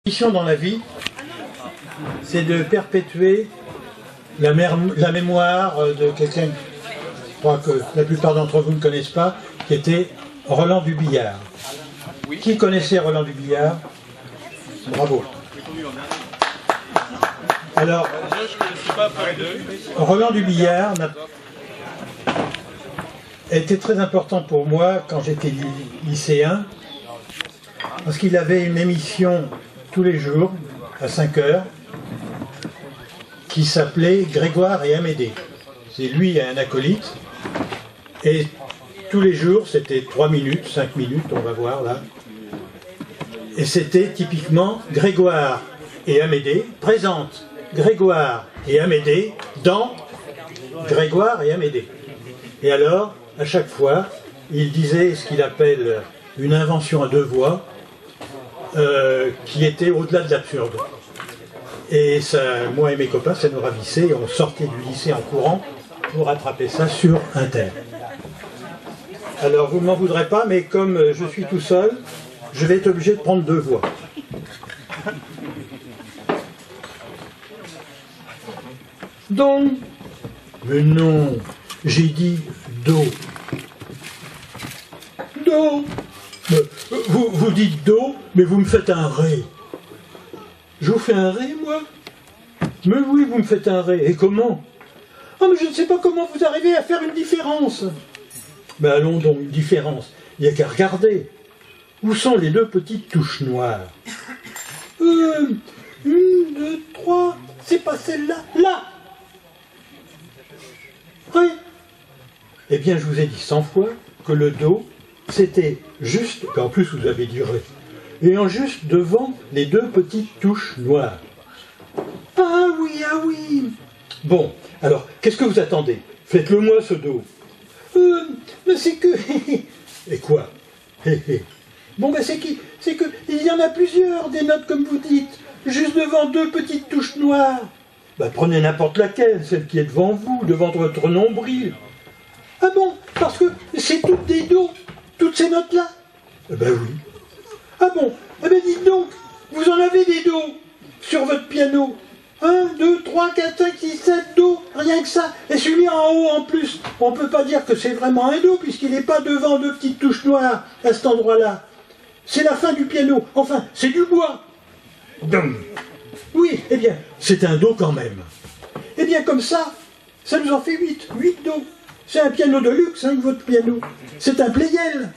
Mission dans la vie, c'est de perpétuer la mémoire de quelqu'un, je crois que la plupart d'entre vous ne connaissent pas, qui était Roland Dubillard. Qui connaissait Roland Dubillard? Bravo. Alors, Roland Dubillard a été très important pour moi quand j'étais lycéen, parce qu'il avait une émission tous les jours, à 5 heures, qui s'appelait Grégoire et Amédée. C'est lui et un acolyte. Et tous les jours, c'était 3 minutes, 5 minutes, on va voir là. Et c'était typiquement Grégoire et Amédée présentent Grégoire et Amédée dans Grégoire et Amédée. Et alors, à chaque fois, il disait ce qu'il appelle une invention à deux voix, qui était au-delà de l'absurde. Et ça, moi et mes copains, ça nous ravissait, et on sortait du lycée en courant pour attraper ça sur Inter. Alors vous ne m'en voudrez pas, mais comme je suis tout seul, je vais être obligé de prendre deux voix. Donc, mais non, j'ai dit do. Do. Vous dites do, mais vous me faites un ré. Je vous fais un ré, moi? Mais oui, vous me faites un ré. Et comment? Ah, mais je ne sais pas comment vous arrivez à faire une différence. Mais allons donc, une différence. Il n'y a qu'à regarder. Où sont les deux petites touches noires? 1, 2, 3, c'est pas celle-là. Là! Ré. Eh bien, je vous ai dit 100 fois que le do, c'était juste, en plus vous avez dit ré, et en juste devant les deux petites touches noires. Ah oui, ah oui. Bon, alors, qu'est-ce que vous attendez? Faites-le moi ce do. Mais c'est que... Et quoi? Bon, ben c'est que il y en a plusieurs, des notes comme vous dites, juste devant deux petites touches noires. Ben, prenez n'importe laquelle, celle qui est devant vous, devant votre nombril. Ah bon? Parce que c'est toutes des do, toutes ces notes-là? Eh ben oui. Ah bon? Eh ben dites donc, vous en avez des do sur votre piano. 1, 2, 3, 4, 5, 6, 7 do, rien que ça. Et celui en haut en plus, on ne peut pas dire que c'est vraiment un do, puisqu'il n'est pas devant deux petites touches noires à cet endroit-là. C'est la fin du piano. Enfin, c'est du bois. Donc, oui, eh bien, c'est un do quand même. Eh bien, comme ça nous en fait 8 do. C'est un piano de luxe, hein, votre piano. C'est un Pleyel.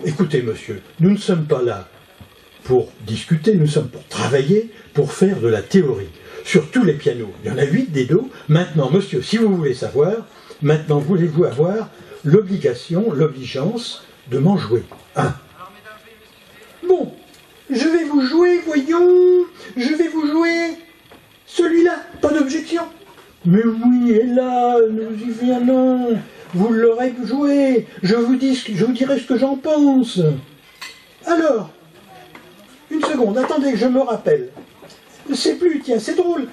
Écoutez, monsieur, nous ne sommes pas là pour discuter, nous sommes pour travailler, pour faire de la théorie. Sur tous les pianos, il y en a 8 des do. Maintenant, monsieur, si vous voulez savoir, maintenant voulez-vous avoir l'obligeance de m'en jouer un? Bon, je vais vous jouer, voyons, je vais vous jouer celui-là, pas d'objection. Mais oui, et là, nous y venons, vous l'aurez joué, je vous dirai ce que j'en pense. Alors, une seconde, attendez que je me rappelle. C'est plus, tiens, c'est drôle,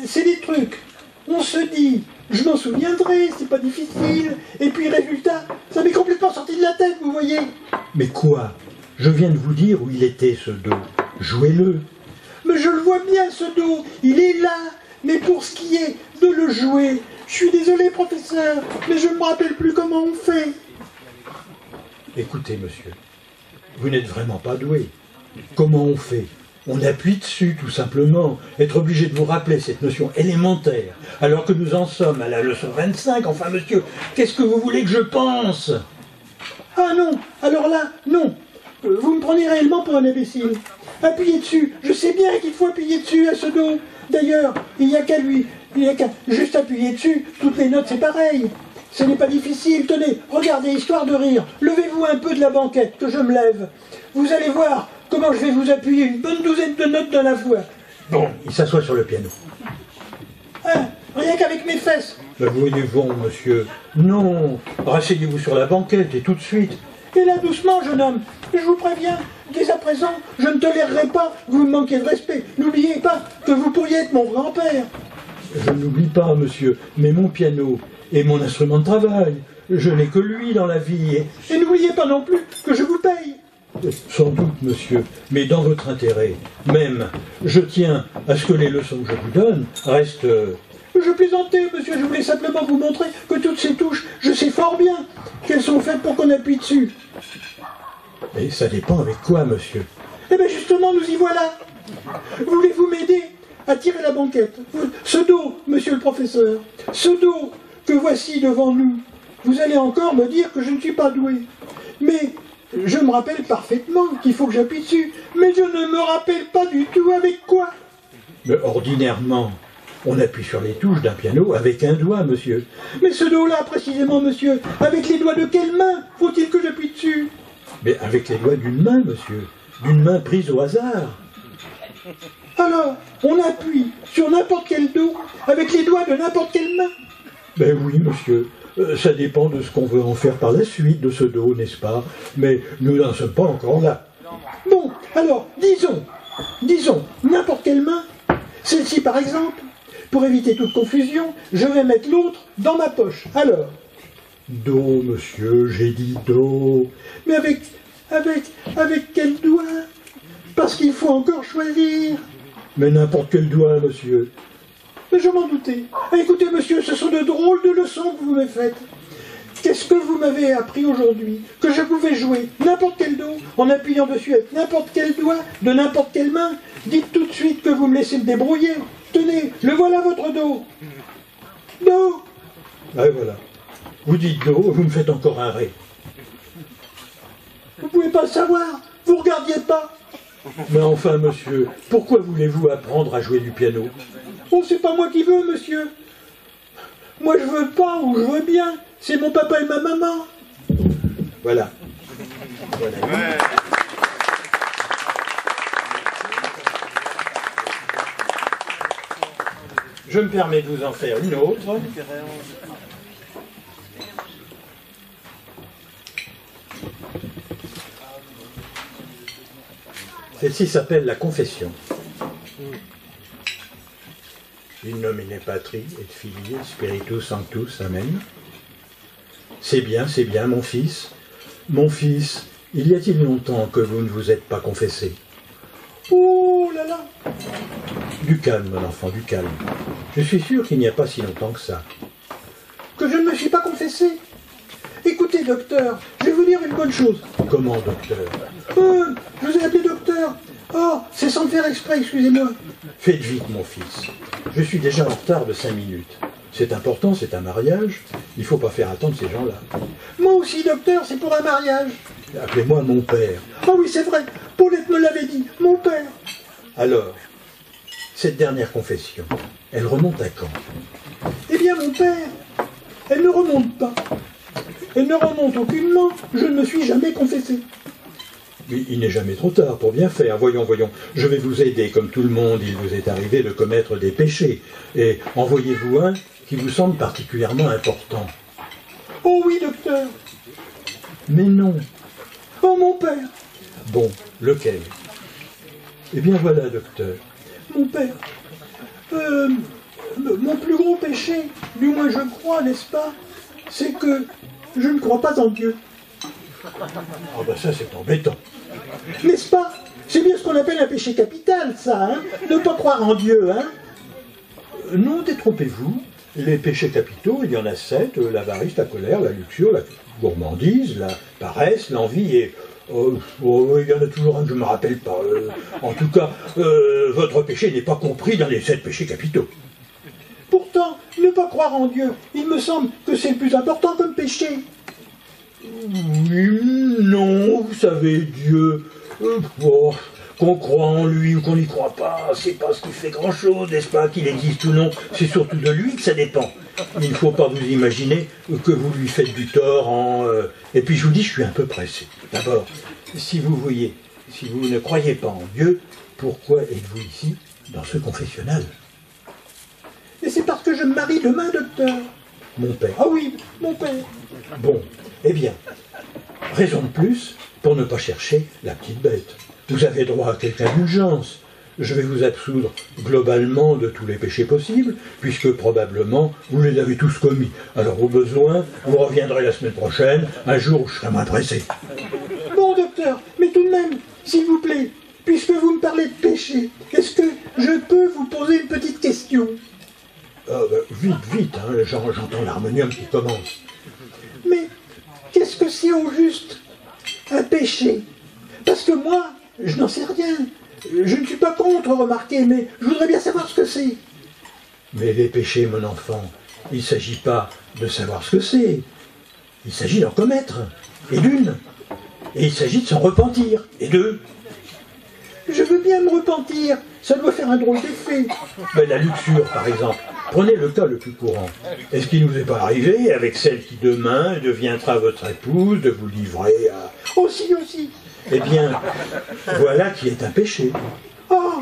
c'est des trucs. On se dit, je m'en souviendrai, c'est pas difficile, et puis résultat, ça m'est complètement sorti de la tête, vous voyez. Mais quoi? Je viens de vous dire où il était ce do. Jouez-le. Mais je le vois bien ce do, il est là. Mais pour ce qui est de le jouer, je suis désolé, professeur, mais je ne me rappelle plus comment on fait. Écoutez, monsieur, vous n'êtes vraiment pas doué. Comment on fait? On appuie dessus, tout simplement. Être obligé de vous rappeler cette notion élémentaire, alors que nous en sommes à la leçon 25. Enfin, monsieur, qu'est-ce que vous voulez que je pense? Ah non, alors là, non. Vous me prenez réellement pour un imbécile. Appuyez dessus. Je sais bien qu'il faut appuyer dessus à ce do. D'ailleurs, il n'y a qu'à juste appuyer dessus. Toutes les notes, c'est pareil. Ce n'est pas difficile. Tenez, regardez, histoire de rire. Levez-vous un peu de la banquette, que je me lève. Vous allez voir comment je vais vous appuyer une bonne douzaine de notes dans la voix. Bon, il s'assoit sur le piano. Hein, rien qu'avec mes fesses. Mais voyez-vous, monsieur. Non, rasseyez-vous sur la banquette et tout de suite. Et là, doucement, jeune homme, je vous préviens, dès à présent, je ne tolérerai pas que vous me manquiez de respect. N'oubliez pas que vous pourriez être mon grand-père. Je n'oublie pas, monsieur, mais mon piano est mon instrument de travail. Je n'ai que lui dans la vie. Et n'oubliez pas non plus que je vous paye. Sans doute, monsieur, mais dans votre intérêt, même, je tiens à ce que les leçons que je vous donne restent... Je plaisantais, monsieur, je voulais simplement vous montrer que toutes ces touches, je sais fort bien qu'elles sont faites pour qu'on appuie dessus. Mais ça dépend avec quoi, monsieur? Eh bien justement, nous y voilà. Voulez-vous m'aider à tirer la banquette? Ce dos, monsieur le professeur, ce dos que voici devant nous, vous allez encore me dire que je ne suis pas doué. Mais je me rappelle parfaitement qu'il faut que j'appuie dessus. Mais je ne me rappelle pas du tout avec quoi. Mais ordinairement, on appuie sur les touches d'un piano avec un doigt, monsieur. Mais ce dos-là, précisément, monsieur, avec les doigts de quelle main faut-il que j'appuie dessus? Mais avec les doigts d'une main, monsieur. D'une main prise au hasard. Alors, on appuie sur n'importe quel dos avec les doigts de n'importe quelle main. Ben oui, monsieur. Ça dépend de ce qu'on veut en faire par la suite de ce dos, n'est-ce pas? Mais nous n'en sommes pas encore là. Bon, alors, disons, n'importe quelle main. Celle-ci, par exemple. Pour éviter toute confusion, je vais mettre l'autre dans ma poche. Alors, do, monsieur, j'ai dit do. Mais avec quel doigt? Parce qu'il faut encore choisir. Mais n'importe quel doigt, monsieur. Mais je m'en doutais. Écoutez, monsieur, ce sont de drôles de leçons que vous me faites. Qu'est-ce que vous m'avez appris aujourd'hui? Que je pouvais jouer n'importe quel do en appuyant dessus avec n'importe quel doigt de n'importe quelle main? Dites tout de suite que vous me laissez me débrouiller. Tenez, le voilà votre do. Do. Ah, voilà. Vous dites do, vous me faites encore un ré. Vous pouvez pas le savoir. Vous regardiez pas. Mais enfin, monsieur, pourquoi voulez-vous apprendre à jouer du piano? Oh, c'est pas moi qui veux, monsieur. Moi, je veux pas ou je veux bien. C'est mon papa et ma maman. Voilà. Voilà. Ouais. Je me permets de vous en faire une autre. Celle-ci s'appelle la confession. In nomine Patri et Filii Spiritus Sanctus, Amen. C'est bien, mon fils. Mon fils, il y a-t-il longtemps que vous ne vous êtes pas confessé? Oh là là! Du calme, mon enfant, du calme. Je suis sûr qu'il n'y a pas si longtemps que ça. Que je ne me suis pas confessé? Écoutez, docteur, je vais vous dire une bonne chose. Comment, docteur? Je vous ai appelé docteur. Oh, c'est sans le faire exprès, excusez-moi. Faites vite, mon fils. Je suis déjà en retard de 5 minutes. C'est important, c'est un mariage. Il ne faut pas faire attendre ces gens-là. Moi aussi, docteur, c'est pour un mariage. Appelez-moi mon père. Ah oui, c'est vrai. Paulette me l'avait dit, mon père. Alors, cette dernière confession, elle remonte à quand? Eh bien, mon père, elle ne remonte pas. Elle ne remonte aucunement. Je ne me suis jamais confessé. Mais il n'est jamais trop tard pour bien faire. Voyons. Je vais vous aider. Comme tout le monde, il vous est arrivé de commettre des péchés. Et en voyez-vous un qui vous semble particulièrement important? Oh oui, docteur. Mais non. Oh, mon père. Bon, lequel? Eh bien voilà, docteur. Mon père. Mon plus gros péché, du moins je crois, n'est-ce pas, c'est que je ne crois pas en Dieu. Ah ben ça c'est embêtant. N'est-ce pas? C'est bien ce qu'on appelle un péché capital, ça, hein? Ne pas croire en Dieu, hein? Non, détrompez-vous. Les péchés capitaux, il y en a 7, l'avarice, la colère, la luxure, la gourmandise, la paresse, l'envie et... il y en a toujours un que je ne me rappelle pas. En tout cas, votre péché n'est pas compris dans les 7 péchés capitaux. Pourtant, ne pas croire en Dieu, il me semble que c'est le plus important comme péché. Oui, non, vous savez, Dieu, qu'on croit en lui ou qu'on n'y croit pas, c'est pas ce qui fait grand-chose, n'est-ce pas, qu'il existe ou non, c'est surtout de lui que ça dépend. Il ne faut pas vous imaginer que vous lui faites du tort en... Et puis je vous dis, je suis un peu pressé. D'abord, si vous ne croyez pas en Dieu, pourquoi êtes-vous ici, dans ce confessionnal? Mais c'est parce que je me marie demain, docteur. Mon père. Ah oui, mon père. Bon, eh bien, raison de plus pour ne pas chercher la petite bête. Vous avez droit à quelque indulgence. Je vais vous absoudre globalement de tous les péchés possibles, puisque probablement vous les avez tous commis. Alors au besoin, vous reviendrez la semaine prochaine, un jour où je serai moins pressé. Bon, docteur. docteur, mais tout de même, s'il vous plaît, puisque vous me parlez de péché, est-ce que je peux vous poser une petite question? Vite, vite, hein, j'entends l'harmonium qui commence. Mais qu'est-ce que c'est au juste un péché? Parce que moi, je n'en sais rien. Je ne suis pas contre, remarquez, mais je voudrais bien savoir ce que c'est. Mais les péchés, mon enfant, il ne s'agit pas de savoir ce que c'est. Il s'agit d'en commettre, et d'une. Et il s'agit de s'en repentir, et deux. Je veux bien me repentir, ça doit faire un drôle d'effet. Ben, la luxure, par exemple. Prenez le cas le plus courant. Est-ce qu'il ne vous est pas arrivé, avec celle qui demain deviendra votre épouse, de vous livrer à... Aussi, aussi. Eh bien, voilà qui est un péché. Ah,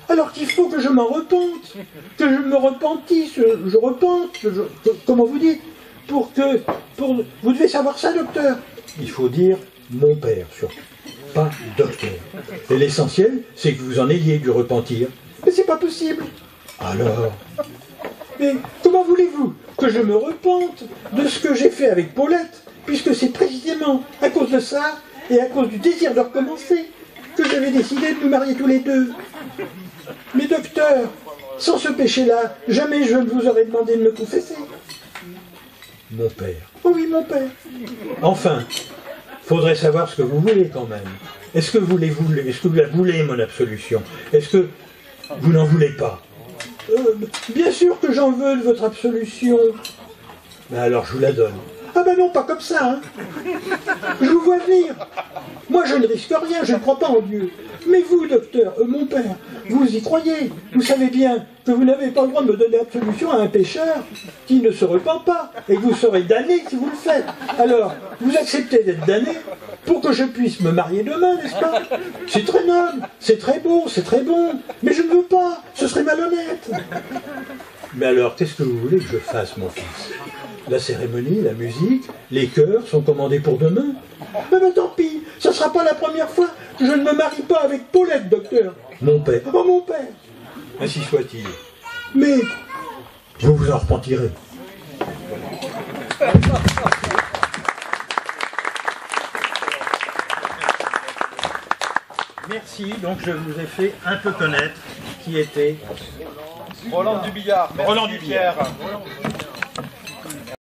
alors qu'il faut que je m'en repente, que je me repentisse, je repente, comment vous dites, vous devez savoir ça, docteur. Il faut dire mon père, surtout, pas docteur. Et l'essentiel, c'est que vous en ayez du repentir. Mais c'est pas possible. Alors, mais comment voulez-vous que je me repente de ce que j'ai fait avec Paulette, puisque c'est précisément à cause de ça et à cause du désir de recommencer que j'avais décidé de nous marier tous les deux. Mais docteur, sans ce péché-là, jamais je ne vous aurais demandé de me confesser. Mon père. Oh oui, mon père. Enfin, faudrait savoir ce que vous voulez quand même. Est-ce que vous la voulez, mon absolution? Est-ce que vous n'en voulez pas? Bien sûr que j'en veux de votre absolution. Mais alors je vous la donne. Ah ben non, pas comme ça, hein. Je vous vois venir. Moi je ne risque rien, je ne crois pas en Dieu. Mais vous, docteur, mon père, vous y croyez. Vous savez bien que vous n'avez pas le droit de me donner absolution à un pécheur qui ne se repent pas, et que vous serez damné si vous le faites. Alors, vous acceptez d'être damné pour que je puisse me marier demain, n'est-ce pas? C'est très noble, c'est très beau, c'est très bon, mais je ne veux pas, ce serait malhonnête. Mais alors, qu'est-ce que vous voulez que je fasse, mon fils? La cérémonie, la musique, les chœurs sont commandés pour demain. Mais tant pis, ce ne sera pas la première fois que je ne me marie pas avec Paulette, docteur. Mon père. Oh, mon père. Ainsi soit-il. Mais vous vous en repentirez. Merci, donc je vous ai fait un peu connaître qui était Roland Dubillard. Roland Dubillard.